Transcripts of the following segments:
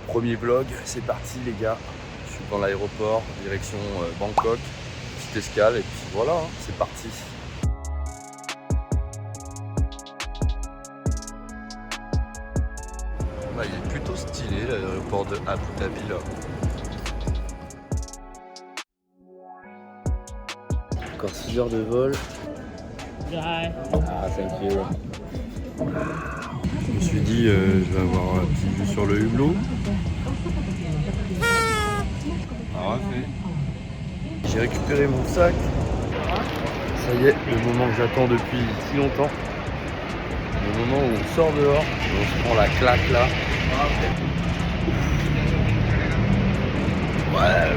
Premier vlog, c'est parti les gars. Je suis dans l'aéroport, direction Bangkok. Petite escale et puis voilà, hein, c'est parti. Bah, il est plutôt stylé l'aéroport de Abu Dhabi là. Encore 6 heures de vol. Hi. Ah, thank you. Je me suis dit, je vais avoir un petit vue sur le hublot. J'ai récupéré mon sac. Ça y est, le moment que j'attends depuis si longtemps. Le moment où on sort dehors et on se prend la claque là. Ouais,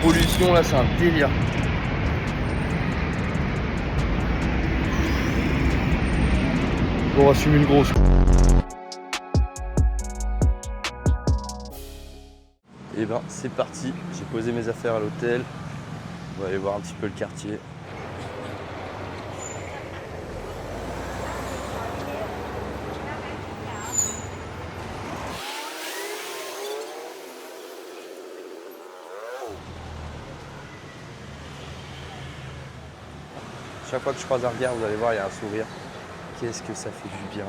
pollution là, c'est un délire. On va fumer une grosse. Et ben c'est parti, j'ai posé mes affaires à l'hôtel. On va aller voir un petit peu le quartier. Chaque fois que je croise un regard, vous allez voir, il y a un sourire. Qu'est-ce que ça fait du bien.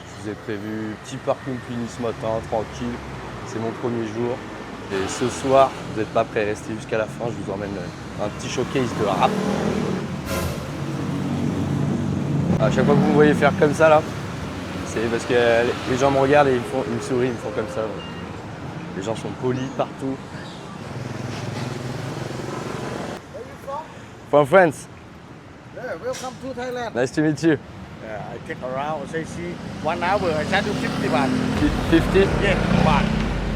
Je vous ai prévu petit parking fini ce matin, tranquille. C'est mon premier jour. Et ce soir, vous n'êtes pas prêts à rester jusqu'à la fin. Je vous emmène un petit showcase de rap. À chaque fois que vous me voyez faire comme ça là, c'est parce que les gens me regardent et ils me sourient, ils me font comme ça. Les gens sont polis partout. From France. Yeah, welcome to Thailand. Nice to meet you. Yeah, I take around, say, 1 hour, I charge you 50 baht. 50? Yeah, baht.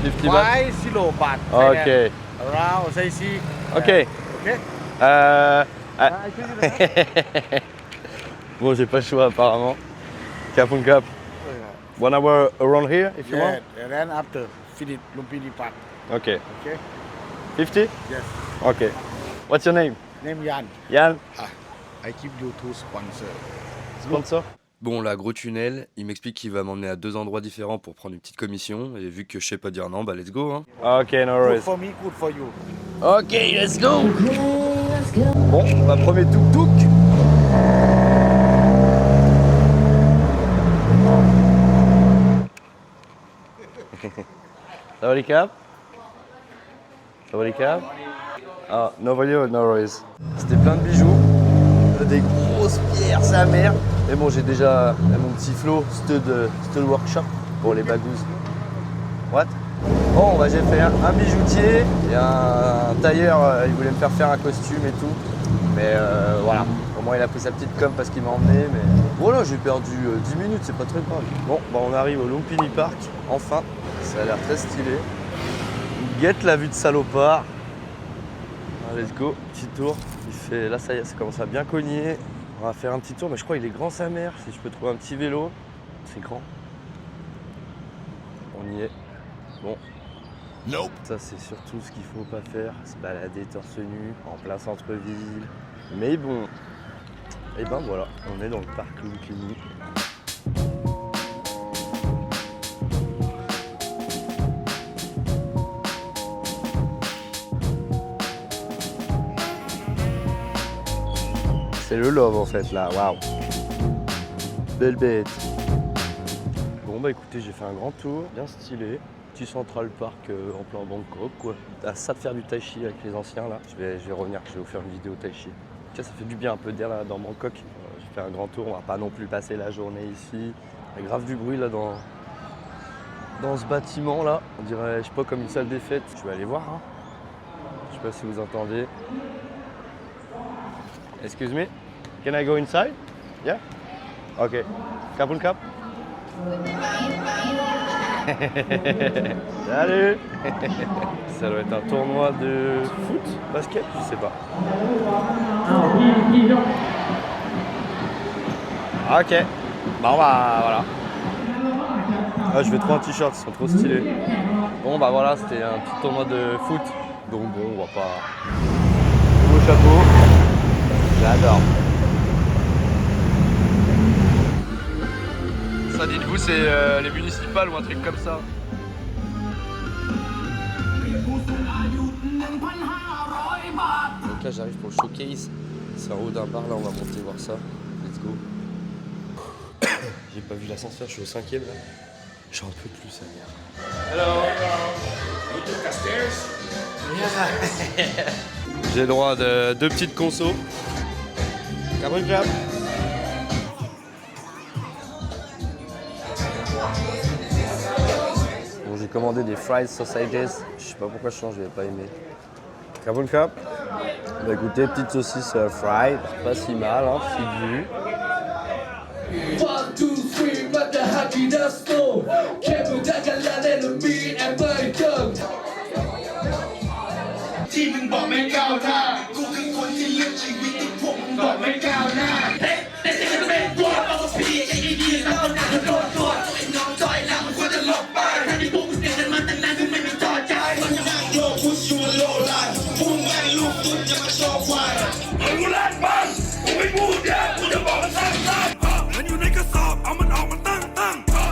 50 baht? 50 baht. Okay. Around, say, Okay. Okay? I choose Bon, j'ai pas le choix apparemment. Cap on cap. 1 hour around here if you Yeah, want. and then after, finish Lumpini Park. Okay. Okay? 50? Yes. Okay. What's your name? Name Yan. Yann? I give you 2 sponsors. Sponsor? Bon, là, gros tunnel, il m'explique qu'il va m'emmener à 2 endroits différents pour prendre une petite commission. Et vu que je sais pas dire non, bah let's go. Hein. Ok, no Good worries. for me, good for you. Ok, let's go. Bon, ma premier tuk-tuk. Sawadee-cap? Sawadee-cap? Ah, no video, no worries. C'était plein de bijoux, des grosses pierres, sa mère. Mais bon, j'ai déjà mon petit flow, stud workshop pour les bagouses. What? Bon, bah, j'ai fait un bijoutier et un tailleur, il voulait me faire un costume et tout. Mais voilà, au moins il a pris sa petite com parce qu'il m'a emmené. Mais voilà, j'ai perdu 10 minutes, c'est pas très grave. Bon, bah, on arrive au Lumpini Park, enfin. Ça a l'air très stylé. Guette la vue de salopard. Let's go, petit tour. Il fait, là ça y est, ça commence à bien cogner. On va faire un petit tour, mais je crois qu'il est grand sa mère. Si je peux trouver un petit vélo, c'est grand. On y est. Bon. Nope. Ça c'est surtout ce qu'il faut pas faire, se balader torse nu en plein centre-ville. Mais bon. Et ben voilà, on est dans le parc Lumpini. C'est le love en fait là, waouh. Belle bête. Bon bah écoutez, j'ai fait un grand tour, bien stylé. Petit Central Park en plein Bangkok quoi. À ça de faire du tai chi avec les anciens là. Je vais revenir, je vais vous faire une vidéo tai chi. Tiens, ça fait du bien un peu d'air là dans Bangkok. J'ai fait un grand tour, on va pas non plus passer la journée ici. Il y a grave du bruit là dans ce bâtiment là. On dirait, je sais pas, comme une salle des fêtes. Je vais aller voir. Hein. Je sais pas si vous entendez. Excuse me. Can I go inside? Yeah? Ok. Cap on cap? Salut. Ça doit être un tournoi de foot, basket, je sais pas. Ok. Bon bah voilà. Ah, je vais trop un t-shirt, ils sont trop stylés. Bon bah voilà, c'était un petit tournoi de foot. Donc bon, on va pas... Nouveau chapeau. J'adore. Ça, dites-vous, c'est les municipales ou un truc comme ça. Donc là, j'arrive pour le showcase. C'est en haut d'un bar, là, on va monter voir ça. Let's go. J'ai pas vu l'ascenseur, je suis au 5e là. J'en peux plus, sa mère. Hello. J'ai droit de 2 petites consos. Carbone Club. Bon, j'ai commandé des fried sausages. Je sais pas pourquoi je change, je vais pas aimer. Carbone Club. Bah écoutez, petite saucisse fried, pas si mal, hein, petite vue. 1, 2, 3, but the happiness go. Can't put that gallant enemy and my gun. ที่มึงบอกไม่ก้าวหน้ากูคือคนที่เลือกชีวิตที่พวกมึงบอกไม่ก้าวหน้าเฮ้แต่สิ่งที่เป็นตัวเอาพี่ใจดีๆแล้วหนักโดนตัวไอ้น้องจอยหลังมันควรจะหลบไปถ้าที่พวกมึงเสียกันมาตั้งนานกูไม่มีต่อใจมันจะนั่งโยกพุชชูโลไลน์พวกมึงแม่งลูกตุ้นจะมาโชว์ควายมึงแรกมันกูไม่พูดเยอะกูจะบอกมันสั้นๆมันอยู่ในกระสอบเอามันออกมาตั้ง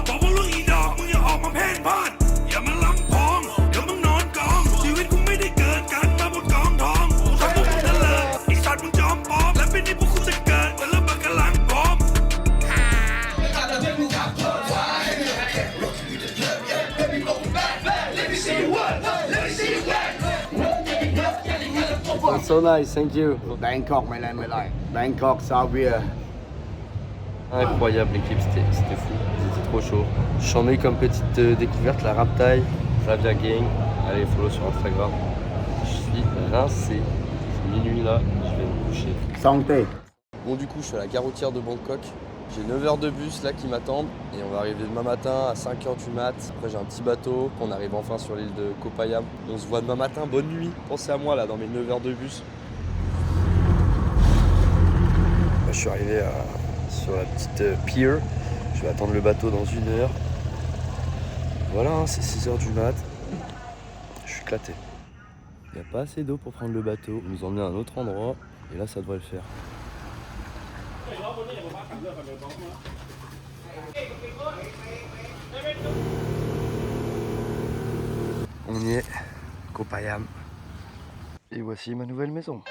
บอกว่าเรื่องอีดอกมึงอย่าออกมาเพ่นพ่านอย่ามาล้ำพองเดี๋ยวมึงนอนกองชีวิตกูไม่ได้เกิดกันมาบนกองทองถ้าพวกมึงทะเลไอ้สัตว์มึงจอมปลอมและเป็นที่พวกกูจะเกิดวันละบักกะลังปลอม That's so nice, thank you. Bangkok, my land, my life. Bangkok, Serbia. Incroyable l'équipe, c'était fou, c'était trop chaud. J'en ai eu comme petite découverte la Raptaille, Flavia Gang. Allez, follow sur Instagram. Je suis rincé. C'est minuit là, je vais me coucher. Santé. Bon, du coup, je suis à la gare routière de Bangkok. J'ai 9 heures de bus là qui m'attendent et on va arriver demain matin à 5h du mat. Après, j'ai un petit bateau. On arrive enfin sur l'île de Koh Payam. On se voit demain matin. Bonne nuit. Pensez à moi là dans mes 9 heures de bus. Là, je suis arrivé sur la petite pier. Je vais attendre le bateau dans 1 heure. Voilà, hein, c'est 6h du mat. Je suis éclaté. Il n'y a pas assez d'eau pour prendre le bateau. Ils nous emmener à un autre endroit et là, ça devrait le faire. On y est, Koh Payam. Et voici ma nouvelle maison.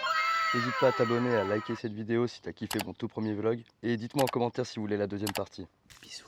N'hésite pas à t'abonner, à liker cette vidéo si t'as kiffé mon tout premier vlog. Et dites-moi en commentaire si vous voulez la deuxième partie. Bisous.